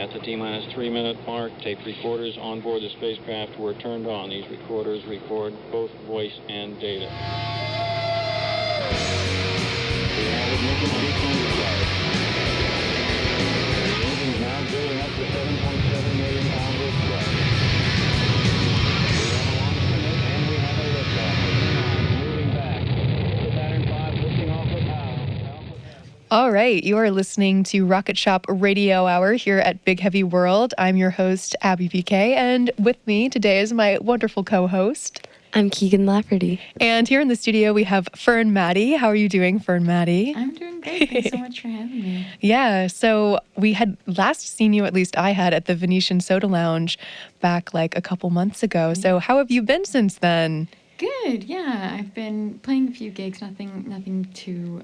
At the T-minus 3-minute mark, tape recorders on board the spacecraft were turned on. These recorders record both voice and data. We have ignition sequence start. The engine is now building up to 7.7 million pounds of thrust. We have a launch commit and we have a liftoff. Moving back. The Saturn V lifting off with power. All right, you are listening to Rocket Shop Radio Hour here at Big Heavy World. I'm your host, Abby PK, and with me today is my wonderful co-host. I'm Keegan Lafferty. And here in the studio, we have Fern Maddie. How are you doing, Fern Maddie? I'm doing great. Thanks so much for having me. Yeah, so we had last seen you, at least I had, at the Venetian Soda Lounge back like a couple months ago. So how have you been since then? Good, yeah. I've been playing a few gigs, nothing too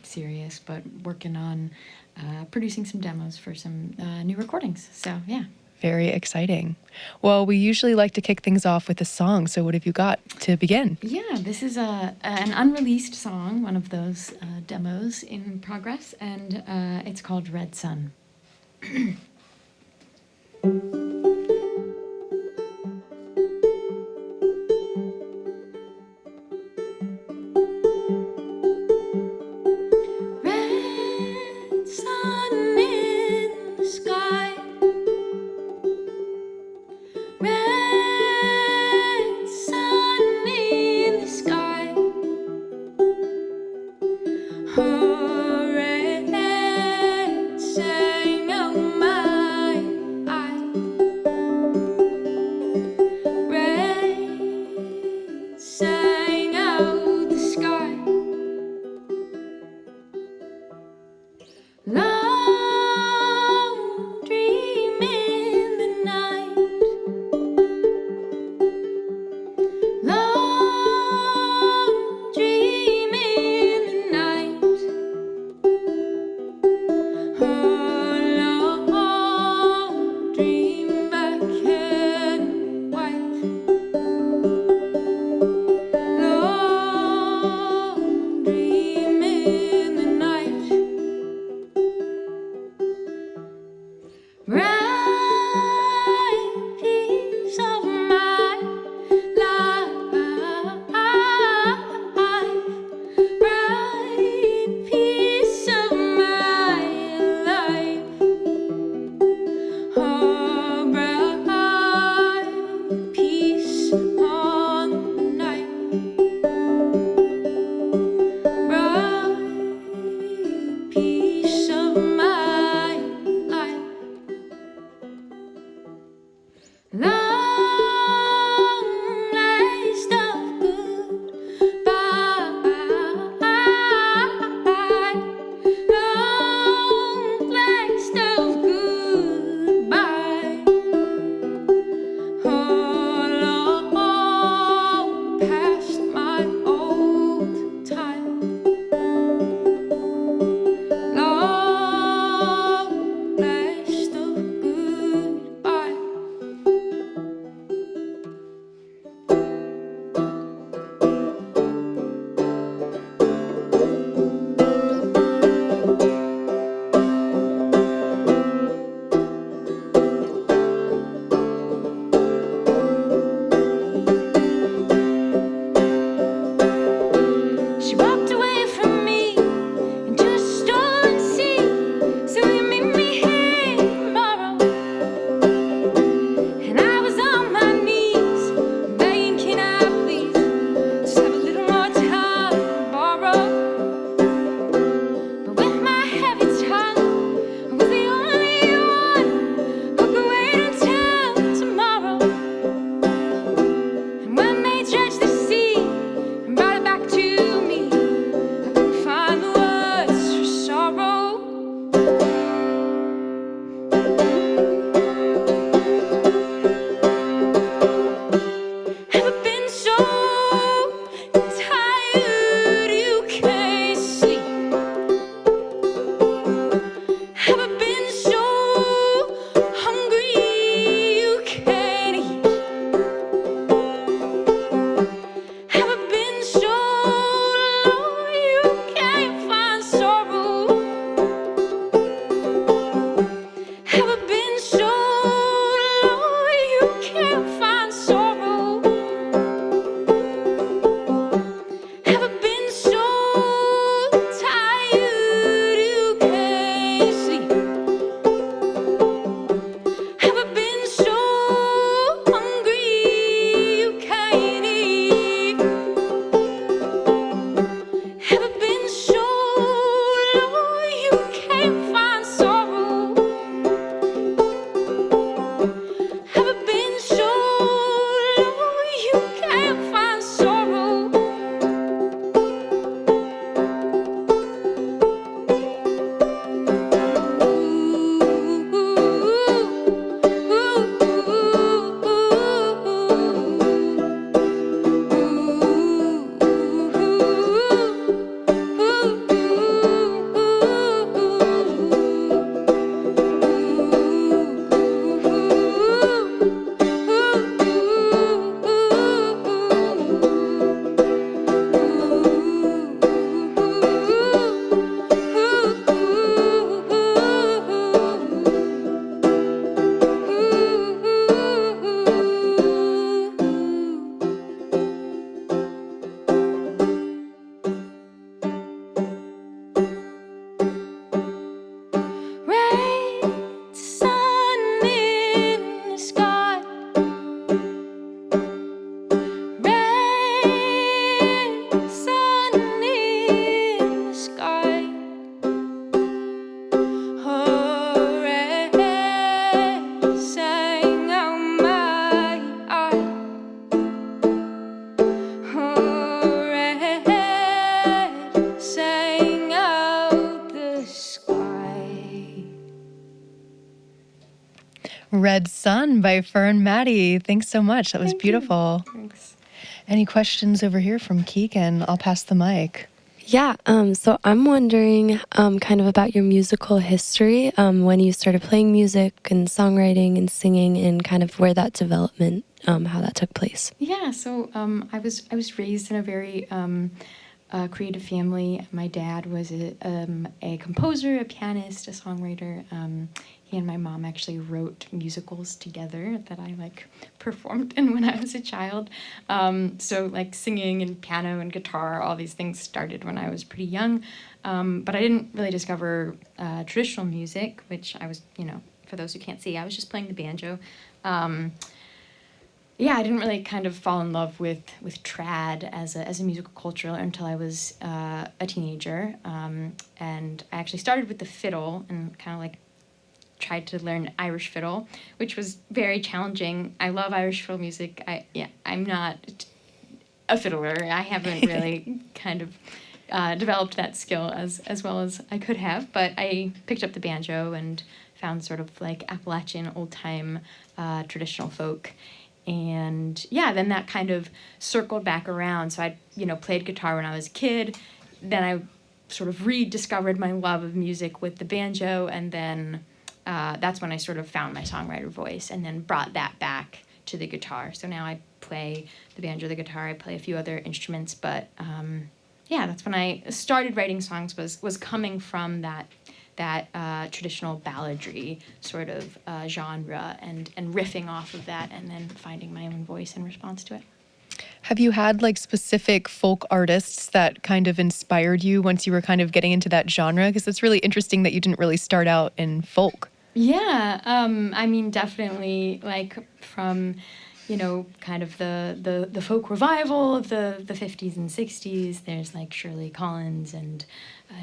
serious, but working on producing some demos for some new recordings. So, yeah. Very exciting. Well, we usually like to kick things off with a song, so what have you got to begin? Yeah, this is an unreleased song, one of those demos in progress, and it's called Red Sun. Red sun in the sky. Red sun in the sky. Oh, red sun, oh my eye. Red Sun by Fern, Maddie. Thanks so much. That was Thank you. beautiful. Thanks. Any questions over here from Keegan? I'll pass the mic. Yeah, so I'm wondering kind of about your musical history, when you started playing music and songwriting and singing, and kind of where that development, how that took place. Yeah, so I was raised in a very creative family. My dad was a composer, a pianist, a songwriter. He and my mom actually wrote musicals together that I like performed in when I was a child. So like singing and piano and guitar, all these things started when I was pretty young. But I didn't really discover traditional music, which I was, for those who can't see, I was just playing the banjo. Yeah, I didn't really kind of fall in love with trad as a musical culture until I was a teenager. And I actually started with the fiddle and kind of like tried to learn Irish fiddle, which was very challenging. I love Irish fiddle music. I'm not a fiddler. I haven't really kind of developed that skill as well as I could have, but I picked up the banjo and found sort of like Appalachian old time traditional folk. And yeah, then that kind of circled back around. So I, played guitar when I was a kid. Then I sort of rediscovered my love of music with the banjo, and then that's when I sort of found my songwriter voice, and then brought that back to the guitar. So now I play the banjo, the guitar. I play a few other instruments, but yeah, that's when I started writing songs. Was coming from that traditional balladry sort of genre, and riffing off of that, and then finding my own voice in response to it. Have you had like specific folk artists that kind of inspired you once you were kind of getting into that genre? Because it's really interesting that you didn't really start out in folk. Yeah, I mean, definitely like from, kind of the folk revival of the 50s and 60s. There's like Shirley Collins and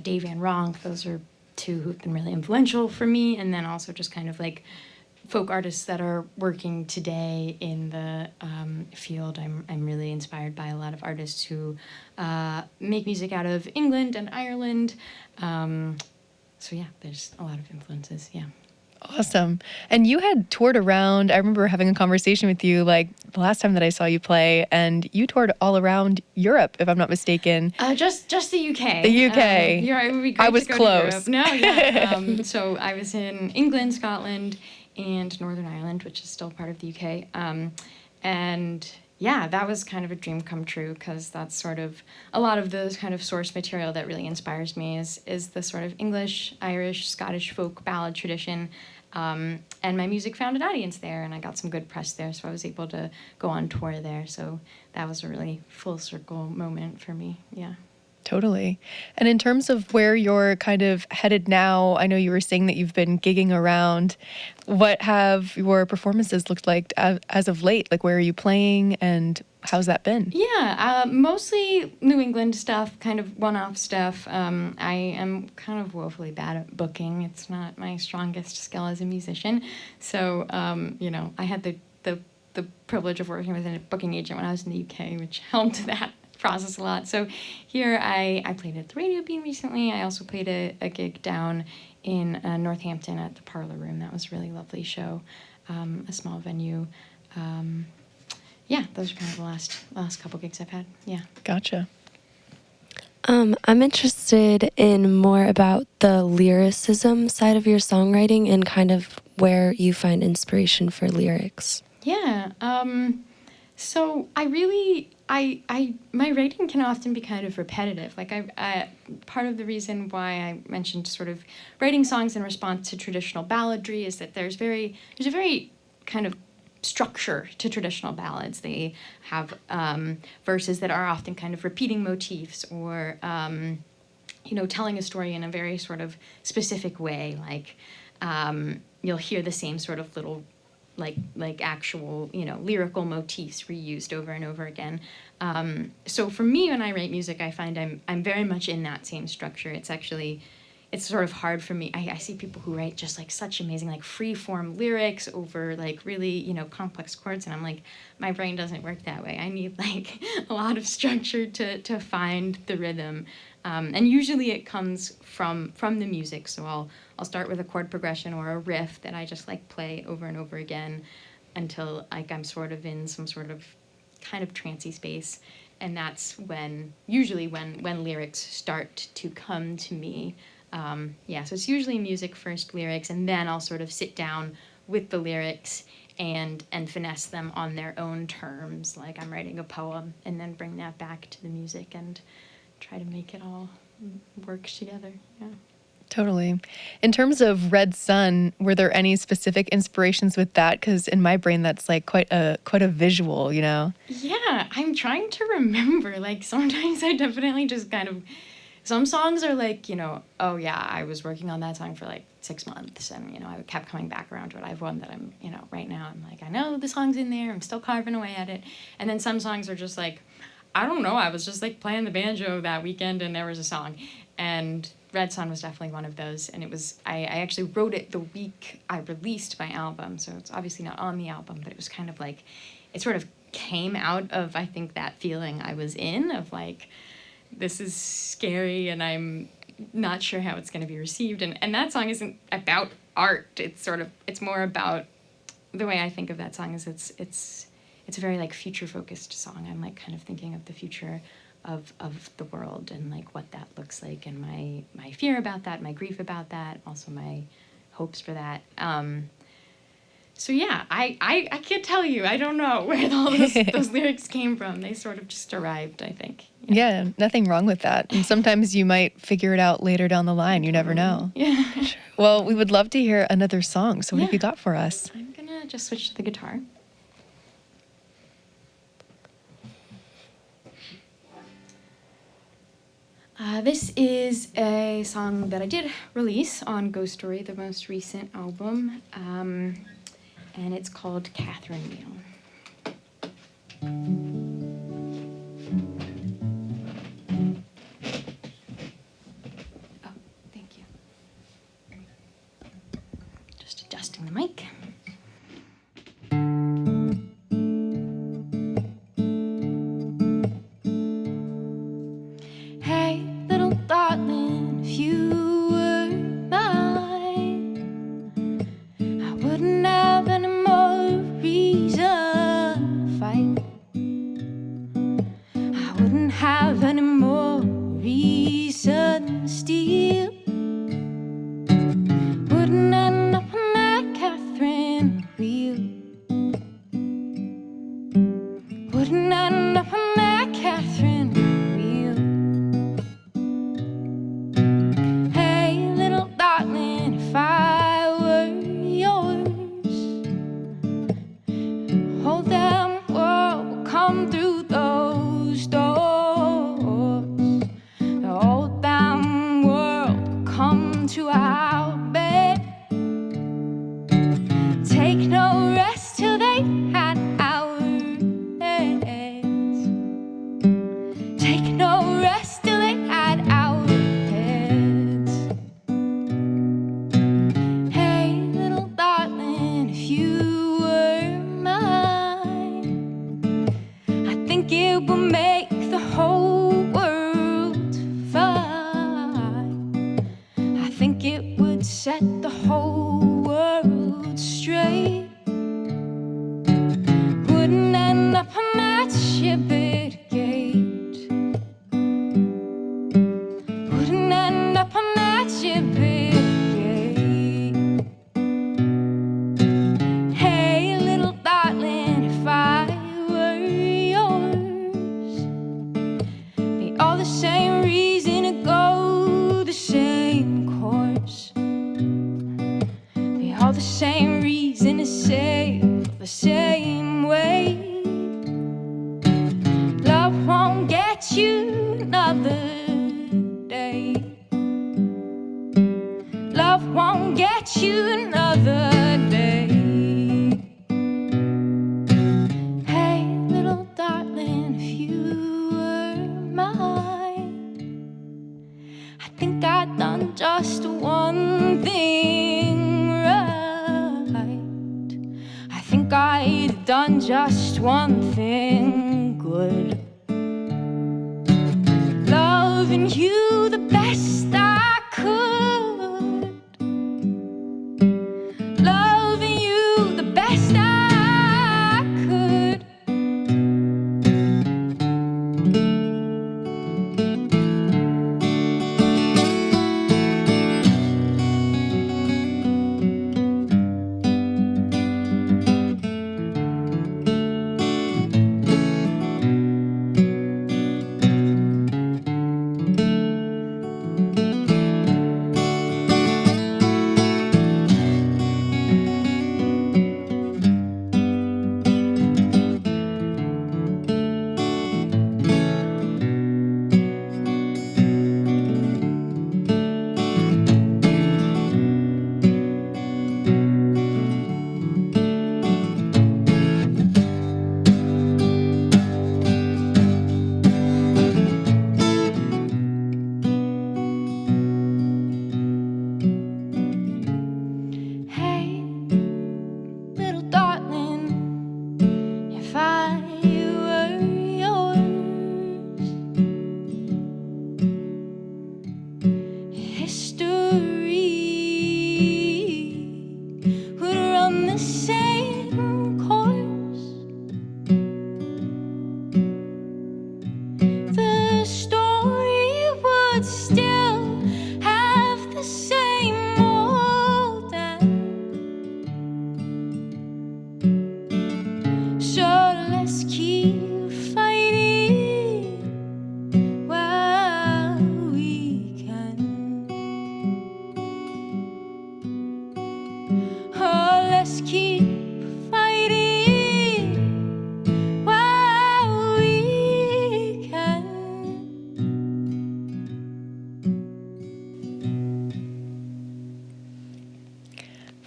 Dave Van Ronk. Those are two who've been really influential for me. And then also just kind of like folk artists that are working today in the field. I'm really inspired by a lot of artists who make music out of England and Ireland. So yeah, there's a lot of influences, yeah. Awesome. And you had toured around. I remember having a conversation with you like the last time that I saw you play, and you toured all around Europe, if I'm not mistaken. Just the UK. The UK. Yeah, it would be great I was to go close. to Europe. No, yeah. So I was in England, Scotland, and Northern Ireland, which is still part of the UK. And yeah, that was kind of a dream come true, because that's sort of a lot of the kind of source material that really inspires me is the sort of English, Irish, Scottish folk ballad tradition. And my music found an audience there, and I got some good press there, so I was able to go on tour there. So that was a really full circle moment for me, yeah. Totally. And in terms of where you're kind of headed now, I know you were saying that you've been gigging around. What have your performances looked like as of late? Like, where are you playing, and how's that been? Yeah, mostly New England stuff, kind of one-off stuff. I am kind of woefully bad at booking. It's not my strongest skill as a musician. So, I had the privilege of working with a booking agent when I was in the UK, which helped that process a lot. So here I played at the Radio Bean recently. I also played a gig down in Northampton at the Parlor Room. That was a really lovely show, a small venue. Yeah, those are kind of the last couple gigs I've had. Yeah. Gotcha. I'm interested in more about the lyricism side of your songwriting and kind of where you find inspiration for lyrics. Yeah. So I really, my writing can often be kind of repetitive. Like I part of the reason why I mentioned sort of writing songs in response to traditional balladry is that there's a very kind of structure to traditional ballads. They have verses that are often kind of repeating motifs, or telling a story in a very sort of specific way. Like you'll hear the same sort of little like actual lyrical motifs reused over and over again. So for me, when I write music, I find I'm very much in that same structure. It's actually it's sort of hard for me. I see people who write just like such amazing like free form lyrics over like really, you know, complex chords, and I'm like, my brain doesn't work that way. I need like a lot of structure to find the rhythm, and usually it comes from the music. So I'll start with a chord progression or a riff that I just like play over and over again until like I'm sort of in some sort of kind of trancy space, and that's usually when lyrics start to come to me. So it's usually music first, lyrics, and then I'll sort of sit down with the lyrics and finesse them on their own terms, like I'm writing a poem, and then bring that back to the music and try to make it all work together. Yeah. Totally. In terms of Red Sun, were there any specific inspirations with that? Because in my brain, that's like quite a visual, you know? Yeah, I'm trying to remember. Like sometimes I definitely just kind of, some songs are like, you know, oh yeah, I was working on that song for like 6 months, and you know, I kept coming back around to it. I have one that I'm, you know, right now I'm like, I know the song's in there, I'm still carving away at it. And then some songs are just like, I don't know, I was just like playing the banjo that weekend and there was a song. And Red Sun was definitely one of those, and it was, I actually wrote it the week I released my album, so it's obviously not on the album, but it was kind of like, it sort of came out of, I think, that feeling I was in of like, this is scary and I'm not sure how it's going to be received. And that song isn't about art. It's more about, the way I think of that song is it's a very like future focused song. I'm like kind of thinking of the future of the world and like what that looks like, and my fear about that, my grief about that, also my hopes for that. So yeah, I can't tell you. I don't know where all those lyrics came from. They sort of just arrived, I think. Yeah, nothing wrong with that. And sometimes you might figure it out later down the line. You never know. Yeah. Well, we would love to hear another song. So what have you got for us? I'm gonna just switch to the guitar. This is a song that I did release on Ghost Story, the most recent album, and it's called Catherine Wheel. Oh, thank you. Just adjusting the mic. Hey, little darling, if you were mine, I wouldn't have any more reason to fight. I wouldn't have any more reason to steal. Wouldn't end up on that Catherine wheel. Wouldn't end up on that Catherine wheel. Hey, little darling, if I were yours, whole damn world will come through those doors. The whole damn world will come to our bed. Take no rest till they had our heads. Take no rest till they had our heads. Hey, little darling, if you were mine, I think it would make the whole world fine. I think it would set the whole world straight. Wouldn't end up on that ship at gate. Wouldn't end up on that ship at gate. Hey, little darling, if I were yours, be all the same reason to go the same course. Be all the same reason to sail the same way. Love won't get you another day. Love won't get you another day. Hey, little darling, if you were mine, I think I'd done just I'd done just one thing good. Loving you the best I could. Loving you the best I could.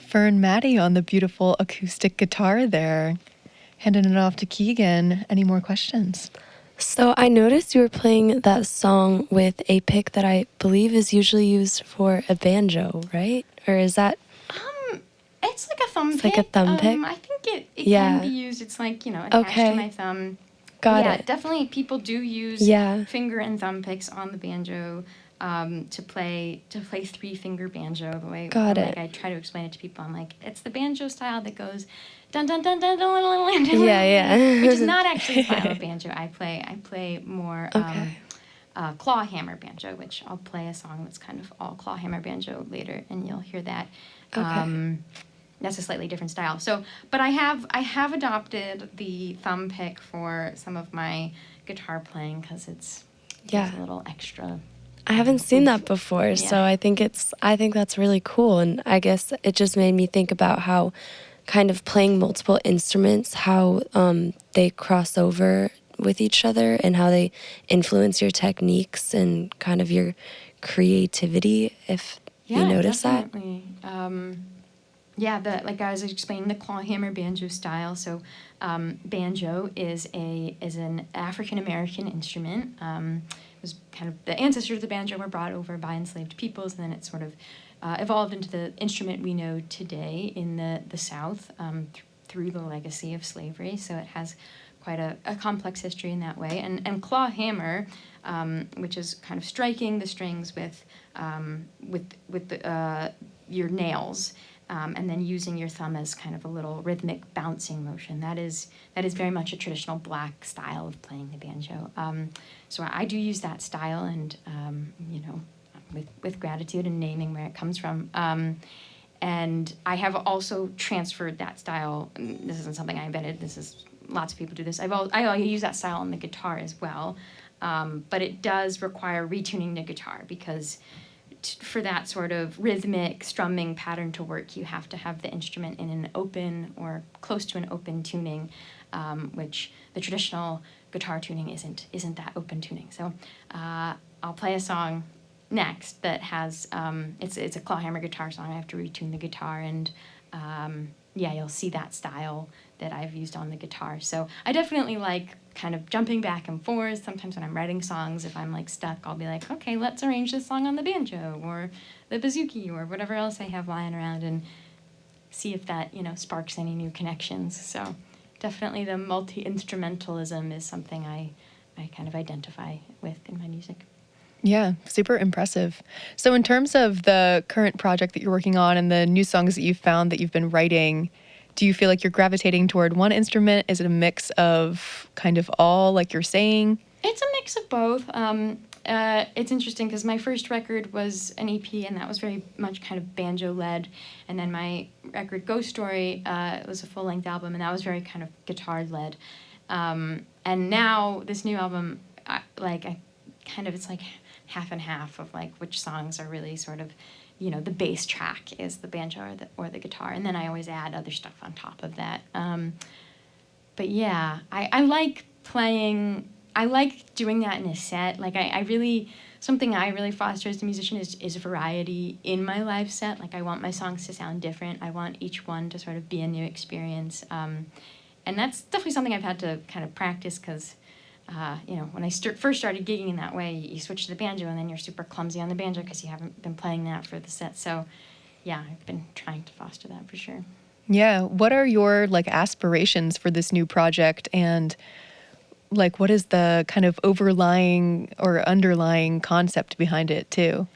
Fern, Maddie on the beautiful acoustic guitar there. Handing it off to Keegan. Any more questions? So I noticed you were playing that song with a pick that I believe is usually used for a banjo, right? Or is that? It's like a thumb It's pick. like a thumb pick? I think it Yeah. can be used. It's like, attached to my thumb. Got yeah, it. definitely people do use Yeah. finger and thumb picks on the banjo to play 3-finger banjo. The way Got like it. I try to explain it to people, I'm like, it's the banjo style that goes dun dun dun dun dun dun dun dun, Yeah. which is not actually a style of banjo. I play more Okay. claw hammer banjo, which I'll play a song that's kind of all claw hammer banjo later, and you'll hear that. Okay. That's a slightly different style. So, but I have adopted the thumb pick for some of my guitar playing because it's Yeah. a little extra. I haven't seen that before, so Yeah. I think that's really cool, and I guess it just made me think about how kind of playing multiple instruments, how they cross over with each other and how they influence your techniques and kind of your creativity, if you notice Definitely. Like I was explaining, the claw hammer banjo style. So, banjo is an African American instrument. It was kind of the ancestors of the banjo were brought over by enslaved peoples, and then it sort of evolved into the instrument we know today in the South through the legacy of slavery. So it has quite a complex history in that way. And claw hammer, which is kind of striking the strings with your nails. And then using your thumb as kind of a little rhythmic bouncing motion. That is very much a traditional Black style of playing the banjo. So I do use that style, and with gratitude and naming where it comes from. And I have also transferred that style. This isn't something I invented. Lots of people do this. I use that style on the guitar as well, but it does require retuning the guitar because. For that sort of rhythmic strumming pattern to work, you have to have the instrument in an open or close to an open tuning, which the traditional guitar tuning isn't that open tuning. So I'll play a song next that has it's a claw hammer guitar song. I have to retune the guitar, and you'll see that style that I've used on the guitar. So I definitely like kind of jumping back and forth. Sometimes when I'm writing songs, if I'm like stuck, I'll be like, okay, let's arrange this song on the banjo or the bouzouki or whatever else I have lying around, and see if that, sparks any new connections. So definitely the multi-instrumentalism is something I kind of identify with in my music. Yeah, super impressive. So in terms of the current project that you're working on and the new songs that you've found that you've been writing, do you feel like you're gravitating toward one instrument? Is it a mix of kind of all, like you're saying? It's a mix of both. It's interesting because my first record was an EP, and that was very much kind of banjo-led. And then my record, Ghost Story, was a full-length album, and that was very kind of guitar-led. And now this new album, it's like half and half of like which songs are really sort of, the bass track is the banjo or the guitar, and then I always add other stuff on top of that. But yeah, I like playing. I like doing that in a set. Like something I really foster as a musician is variety in my live set. Like I want my songs to sound different. I want each one to sort of be a new experience. And that's definitely something I've had to kind of practice because, when I first started gigging in that way, you switch to the banjo and then you're super clumsy on the banjo because you haven't been playing that for the set. So yeah, I've been trying to foster that for sure. Yeah. What are your like aspirations for this new project, and like what is the kind of overlying or underlying concept behind it too?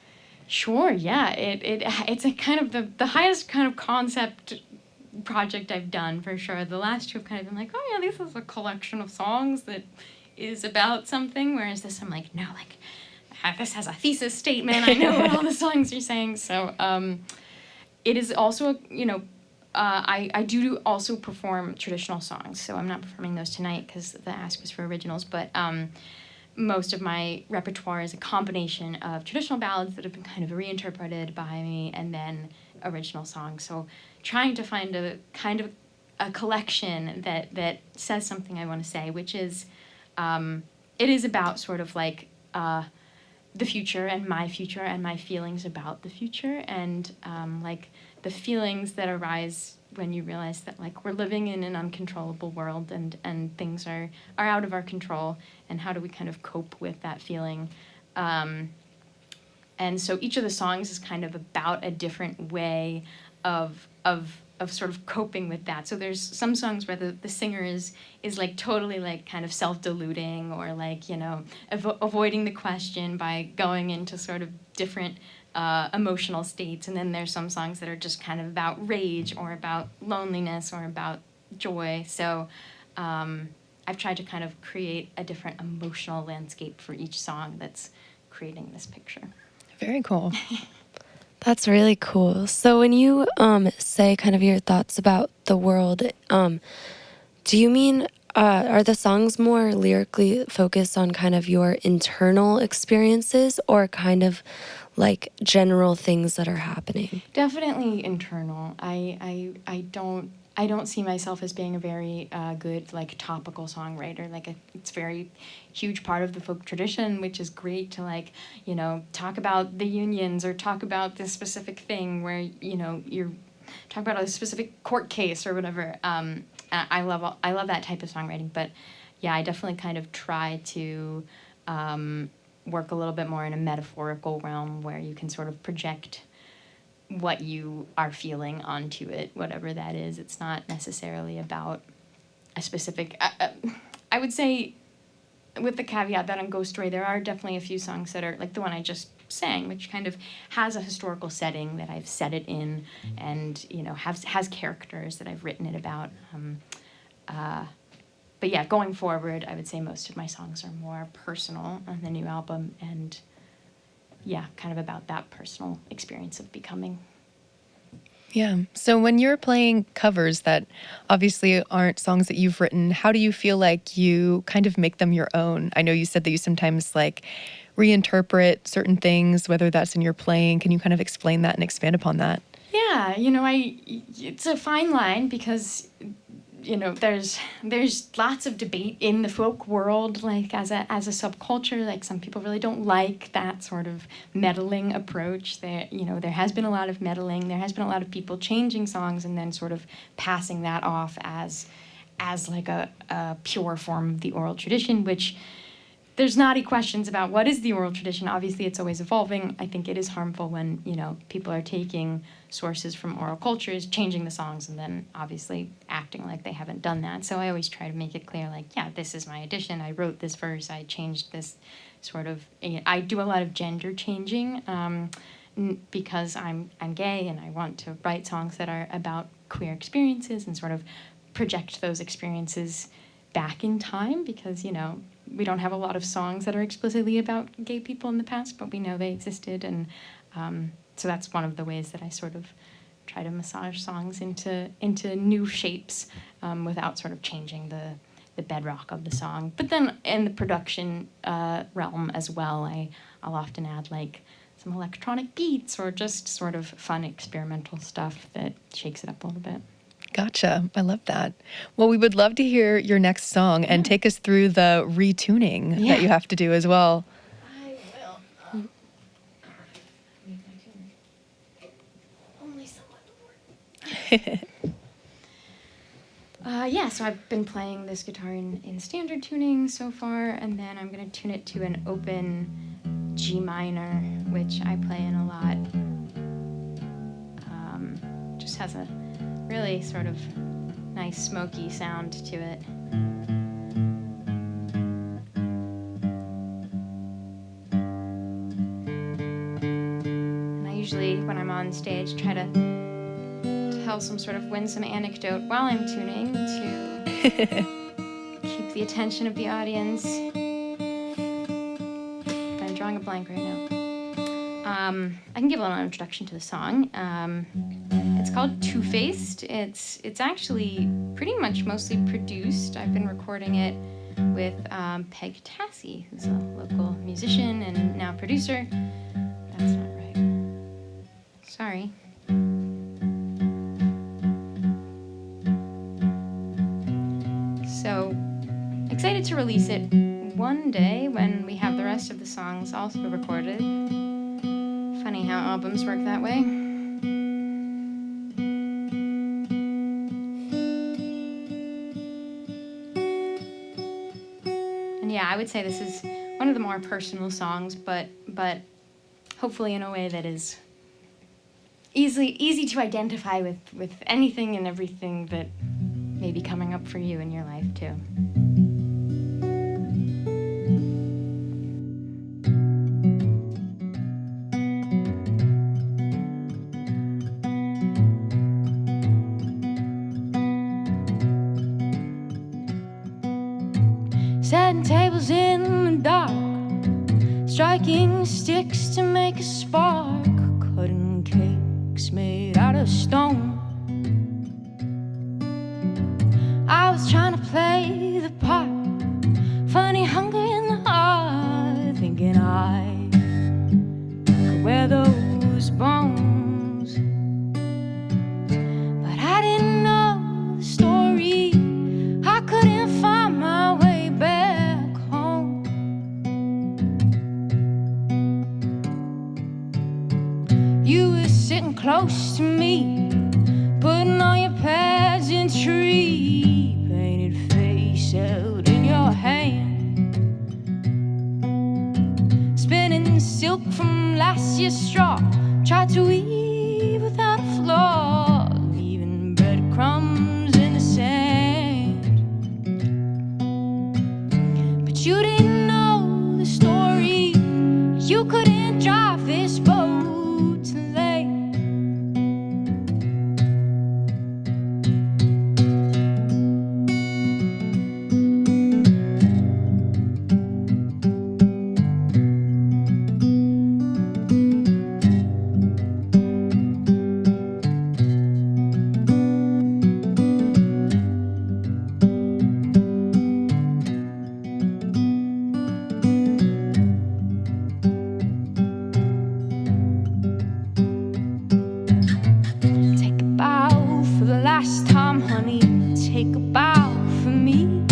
Sure, yeah. It's a kind of the highest kind of concept project I've done for sure. The last two have kind of been like, oh yeah, this is a collection of songs that is about something, whereas this I'm like, no, like this has a thesis statement. I know what all the songs are saying. So it is also, I do also perform traditional songs, so I'm not performing those tonight because the ask was for originals, but most of my repertoire is a combination of traditional ballads that have been kind of reinterpreted by me and then original songs. So trying to find a kind of a collection that says something I want to say, which is, it is about sort of like the future and my feelings about the future, and like the feelings that arise when you realize that like we're living in an uncontrollable world and things are out of our control, and how do we kind of cope with that feeling. And so each of the songs is kind of about a different way of sort of coping with that. So there's some songs where the singer is like totally like kind of self-deluding, or like, avoiding the question by going into sort of different emotional states. And then there's some songs that are just kind of about rage or about loneliness or about joy. So I've tried to kind of create a different emotional landscape for each song that's creating this picture. Very cool. That's really cool. So when you say kind of your thoughts about the world, do you mean are the songs more lyrically focused on kind of your internal experiences, or kind of like general things that are happening? Definitely internal. I don't see myself as being a very good like topical songwriter. Like it's very huge part of the folk tradition, which is great to like, talk about the unions or talk about this specific thing where, you're talk about a specific court case or whatever. I love that type of songwriting, but yeah, I definitely kind of try to work a little bit more in a metaphorical realm where you can sort of project what you are feeling onto it, whatever that is. It's not necessarily about a specific... I would say, with the caveat that on Ghost Story, there are definitely a few songs that are, like the one I just sang, which kind of has a historical setting that I've set it in, and, has characters that I've written it about. But yeah, going forward, I would say most of my songs are more personal on the new album, and yeah, kind of about that personal experience of becoming. Yeah. So when you're playing covers that obviously aren't songs that you've written, how do you feel like you kind of make them your own? I know you said that you sometimes like reinterpret certain things, whether that's in your playing. Can you kind of explain that and expand upon that? Yeah, it's a fine line because, there's lots of debate in the folk world, like as a subculture. Like some people really don't like that sort of meddling approach. There has been a lot of meddling. There has been a lot of people changing songs and then sort of passing that off as like a pure form of the oral tradition, which there's knotty questions about what is the oral tradition. Obviously, it's always evolving. I think it is harmful when, you know, people are taking sources from oral cultures, changing the songs, and then obviously acting like they haven't done that. So I always try to make it clear, like, yeah, this is my addition. I wrote this verse. I changed this sort of. I do a lot of gender changing because I'm gay and I want to write songs that are about queer experiences and sort of project those experiences back in time, because, you know, we don't have a lot of songs that are explicitly about gay people in the past, but we know they existed. And so that's one of the ways that I sort of try to massage songs into new shapes without sort of changing the bedrock of the song. But then in the production realm as well, I'll often add like some electronic beats or just sort of fun experimental stuff that shakes it up a little bit. Gotcha. I love that. Well, we would love to hear your next song and take us through the retuning that you have to do as well. I will. Only somewhat. So I've been playing this guitar in standard tuning so far, and then I'm going to tune it to an open G minor, which I play in a lot. Just has a really sort of nice smoky sound to it. And I usually, when I'm on stage, try to tell some sort of winsome anecdote while I'm tuning to keep the attention of the audience. I'm drawing a blank right now. I can give a little introduction to the song. It's called Two-Faced. It's actually pretty much mostly produced. I've been recording it with Peg Tassie, who's a local musician and now producer. That's not right. Sorry. So, excited to release it one day when we have the rest of the songs also recorded. Funny how albums work that way. And yeah, I would say this is one of the more personal songs, but hopefully in a way that is easy to identify with anything and everything that may be coming up for you in your life too. Setting tables in the dark, striking sticks to make a spark, cutting cakes made out of stone. I was trying to play the part, funny hunger in the heart, thinking I could wear those bones. But I didn't know the story, I couldn't find my way back home. You were sitting close to me, putting on your pageantry, painted face held in your hand, spinning silk from last year's straw, tried to weave without a flaw, leaving breadcrumbs in the sand. But you didn't know the story, you couldn't drive this boat to lake. Take a bow for the last time, honey. Take a bow for me.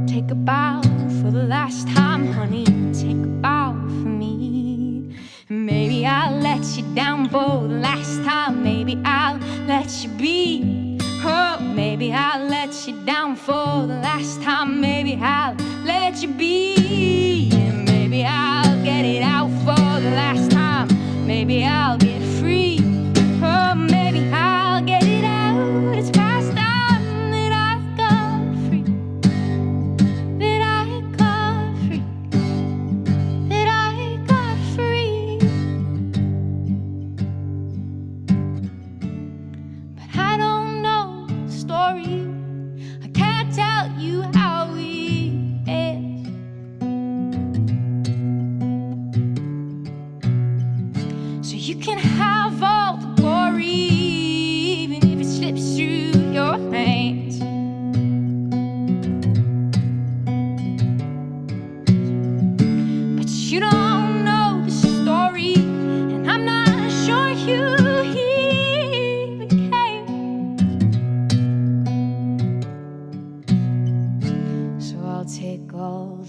Take a bow for the last time, honey. Take a bow for me. Maybe I'll let you down for the last time. Maybe I'll let you be. Oh, maybe I'll let you down for the last time. Maybe I'll let you be.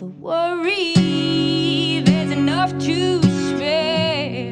the worry, there's enough to spare.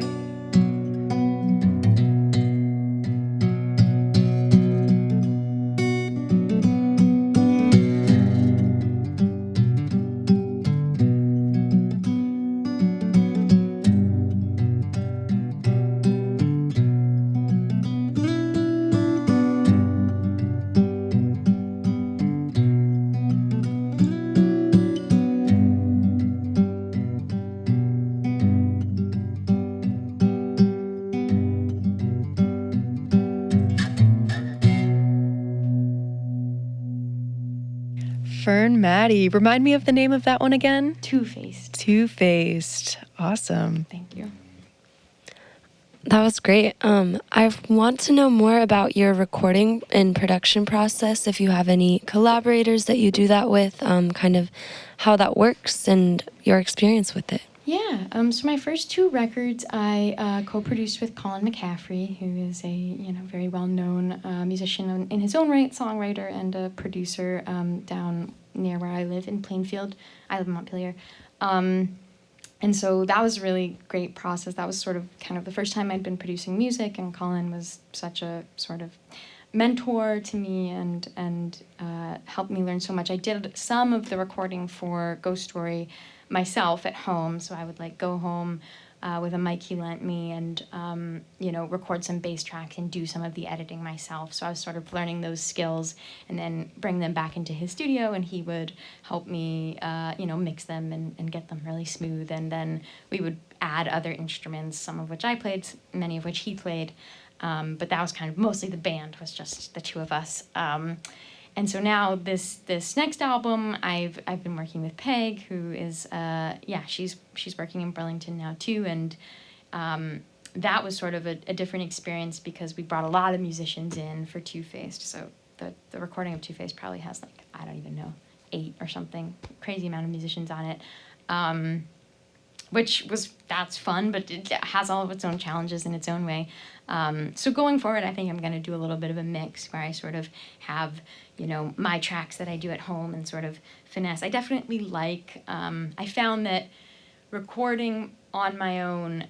Fern, Maddie, remind me of the name of that one again. Two-faced. Two-faced. Awesome. Thank you. That was great. I want to know more about your recording and production process. If you have any collaborators that you do that with, kind of how that works and your experience with it. Yeah, so my first two records I co-produced with Colin McCaffrey, who is a very well-known musician in his own right, songwriter and a producer down near where I live in Plainfield. I live in Montpelier. And so that was a really great process. That was sort of kind of the first time I'd been producing music, and Colin was such a sort of mentor to me and helped me learn so much. I did some of the recording for Ghost Story myself at home, so I would like go home with a mic he lent me and record some bass tracks and do some of the editing myself. So I was sort of learning those skills and then bring them back into his studio, and he would help me mix them and get them really smooth. And then we would add other instruments, some of which I played, many of which he played. But that was kind of mostly the band, was just the two of us. And so now this next album, I've been working with Peg, who is she's working in Burlington now too, and that was sort of a different experience because we brought a lot of musicians in for Two-Faced. So the recording of Two-Faced probably has like, I don't even know, 8 or something, crazy amount of musicians on it. That's fun, but it has all of its own challenges in its own way. So going forward, I think I'm going to do a little bit of a mix where I sort of have, my tracks that I do at home and sort of finesse. I definitely I found that recording on my own,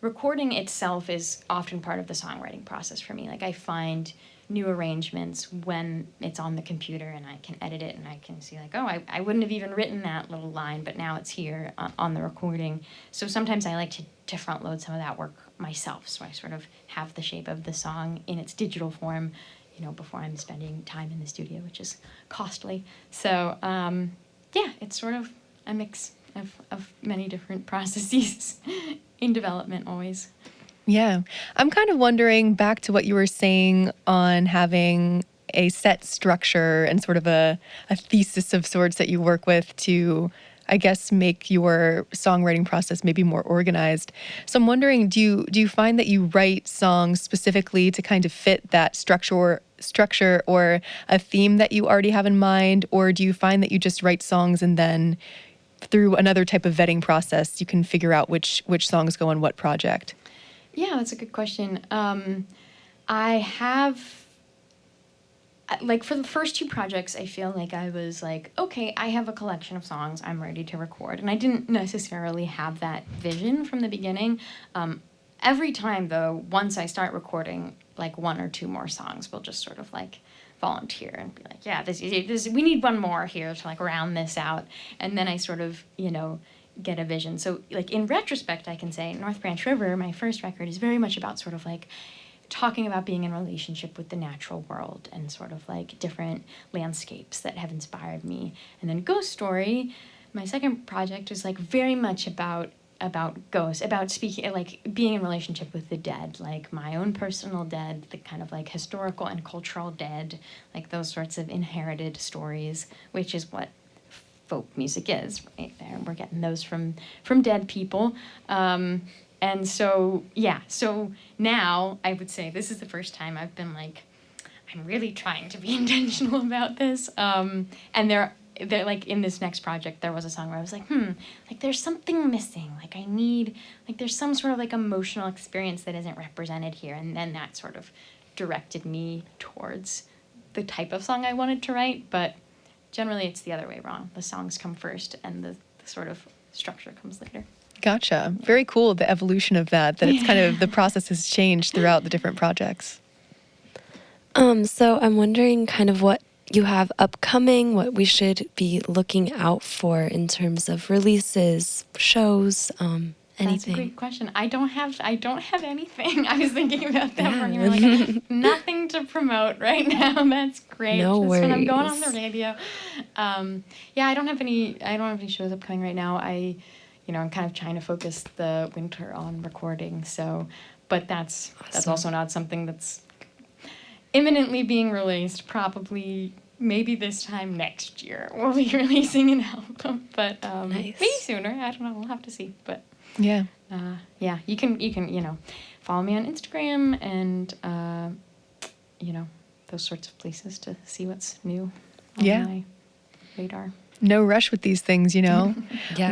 recording itself is often part of the songwriting process for me. Like I find new arrangements when it's on the computer and I can edit it and I can see like, oh, I wouldn't have even written that little line, but now it's here on the recording. So sometimes I like to front load some of that work myself. So I sort of have the shape of the song in its digital form, before I'm spending time in the studio, which is costly. So it's sort of a mix of many different processes in development always. Yeah. I'm kind of wondering back to what you were saying on having a set structure and sort of a thesis of sorts that you work with to, I guess, make your songwriting process maybe more organized. So I'm wondering, do you find that you write songs specifically to kind of fit that structure or a theme that you already have in mind? Or do you find that you just write songs and then through another type of vetting process, you can figure out which songs go on what project? Yeah, that's a good question. I have, for the first two projects, I feel like I was like, okay, I have a collection of songs I'm ready to record. And I didn't necessarily have that vision from the beginning. Every time, though, once I start recording, like 1 or 2 more songs, we'll just sort of like volunteer and be like, yeah, this we need one more here to like round this out. And then I sort of, get a vision. So like in retrospect, I can say North Branch River, my first record, is very much about sort of like talking about being in relationship with the natural world and sort of like different landscapes that have inspired me. And then Ghost Story, my second project, is like very much about ghosts, about speaking, like being in relationship with the dead, like my own personal dead, the kind of like historical and cultural dead, like those sorts of inherited stories, which is what folk music is, right there. We're getting those from dead people. And so, so now I would say this is the first time I've been like, I'm really trying to be intentional about this. And they're like in this next project, there was a song where I was like, like there's something missing. Like I need, like there's some sort of like emotional experience that isn't represented here. And then that sort of directed me towards the type of song I wanted to write. But generally it's the other way around. The songs come first, and the sort of structure comes later. Gotcha. Very cool, the evolution of that it's kind of, the process has changed throughout the different projects. So I'm wondering kind of what you have upcoming, what we should be looking out for in terms of releases, shows, anything. That's a great question. I don't have anything. I was thinking about that for you. Like, nothing to promote right now. That's great. No Just worries. when I'm going on the radio. Yeah, I don't have any shows upcoming right now. I'm kind of trying to focus the winter on recording. So, but that's also not something that's imminently being released. Probably maybe this time next year we'll be releasing an album. But Nice. maybe sooner. I don't know. We'll have to see. But Yeah. yeah, you can follow me on Instagram and those sorts of places to see what's new on my radar. No rush with these things, Yeah.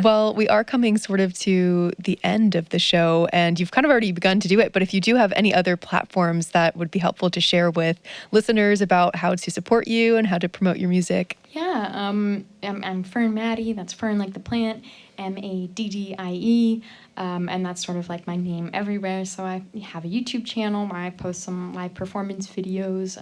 Well, we are coming sort of to the end of the show, and you've kind of already begun to do it, but if you do have any other platforms that would be helpful to share with listeners about how to support you and how to promote your music. Yeah, I'm Fern Maddie. That's Fern like the plant, Maddie, and that's sort of like my name everywhere. So I have a YouTube channel where I post some live performance videos,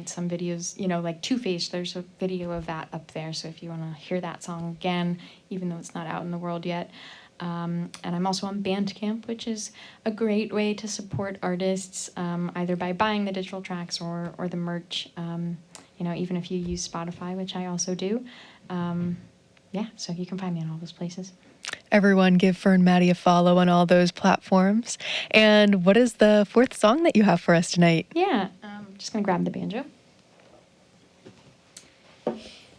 some videos, like Two Face. There's a video of that up there. So if you want to hear that song again, even though it's not out in the world yet. And I'm also on Bandcamp, which is a great way to support artists, either by buying the digital tracks or the merch. Even if you use Spotify, which I also do. So you can find me on all those places. Everyone give Fern Maddie a follow on all those platforms. And what is the fourth song that you have for us tonight? Yeah, I'm just gonna grab the banjo.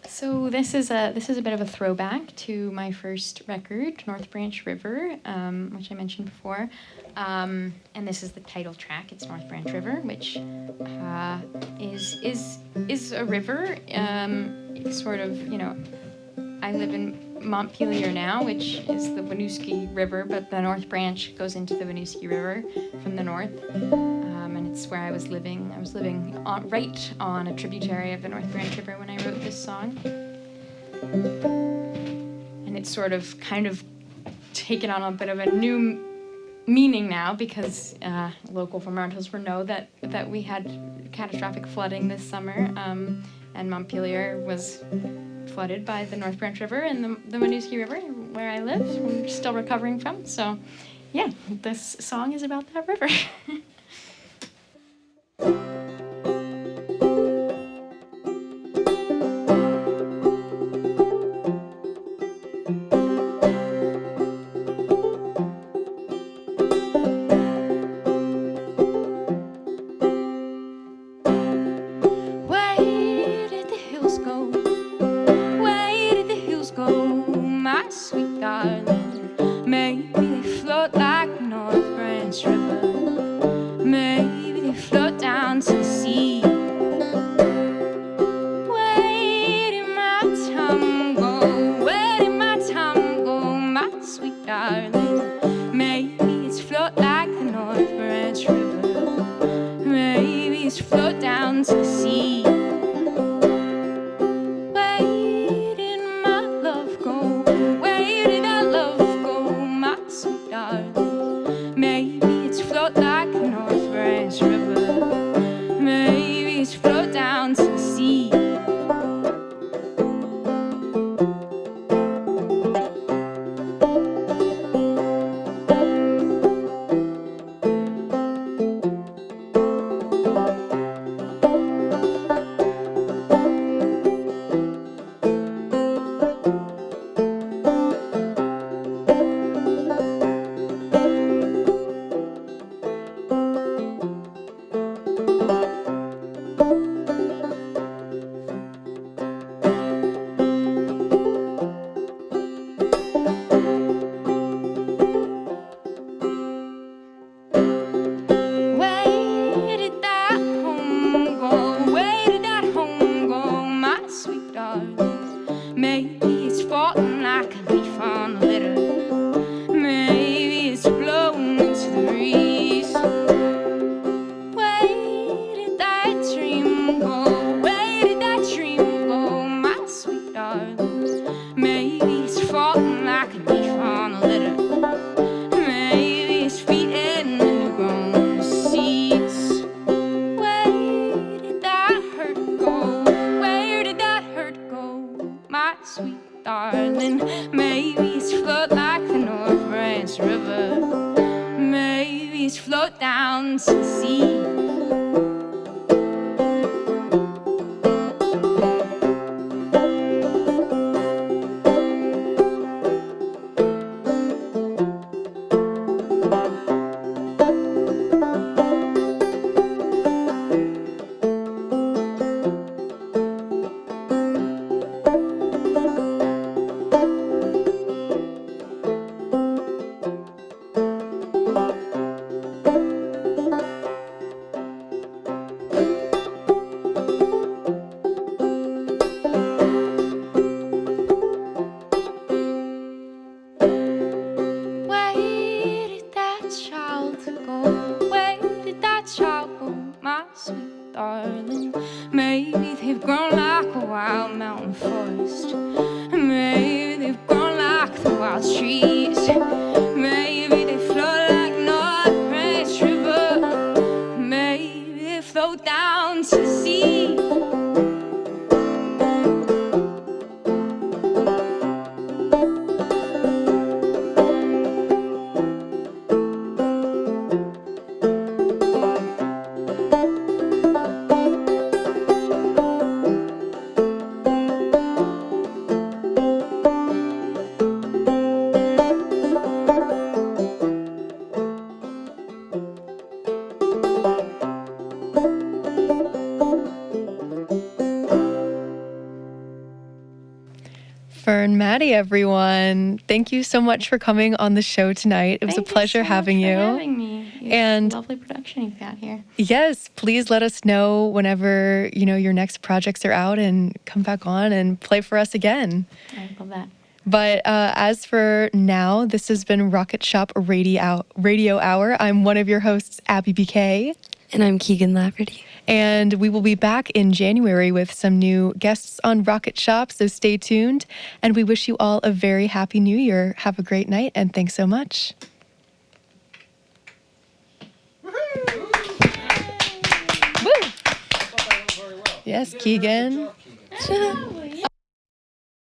So this is a bit of a throwback to my first record, North Branch River, which I mentioned before, and this is the title track. It's North Branch River, which is a river. Sort of, I live in Montpelier now, which is the Winooski River, but the North Branch goes into the Winooski River from the north, and it's where I was living. I was living right on a tributary of the North Branch River when I wrote this song, and it's sort of kind of taken on a bit of a new meaning now because local Vermonters will know that we had catastrophic flooding this summer, and Montpelier was flooded by the North Branch River and the Winooski River, where I live. We're still recovering from. So, yeah, this song is about that river. sweet darling. Maybe it's float like the North Branch River. Maybe it's float down to the sea. Darling, maybe they've grown like a wild mountain forest. Maybe they've grown like the wild trees. Maybe they float like North Branch River. Maybe they float down to the sea. Fern, Maddie, everyone. Thank you so much for coming on the show tonight. It was a pleasure having you. Thank you so much for having me. And lovely production you've got here. yes, please let us know whenever, your next projects are out and come back on and play for us again. I love that. But as for now, this has been Rocket Shop Radio Hour. I'm one of your hosts, Abby BK. And I'm Keegan Lafferty. And we will be back in January with some new guests on Rocket Shop, so stay tuned. And we wish you all a very happy new year. Have a great night, and thanks so much. Woo! Yes, Keegan.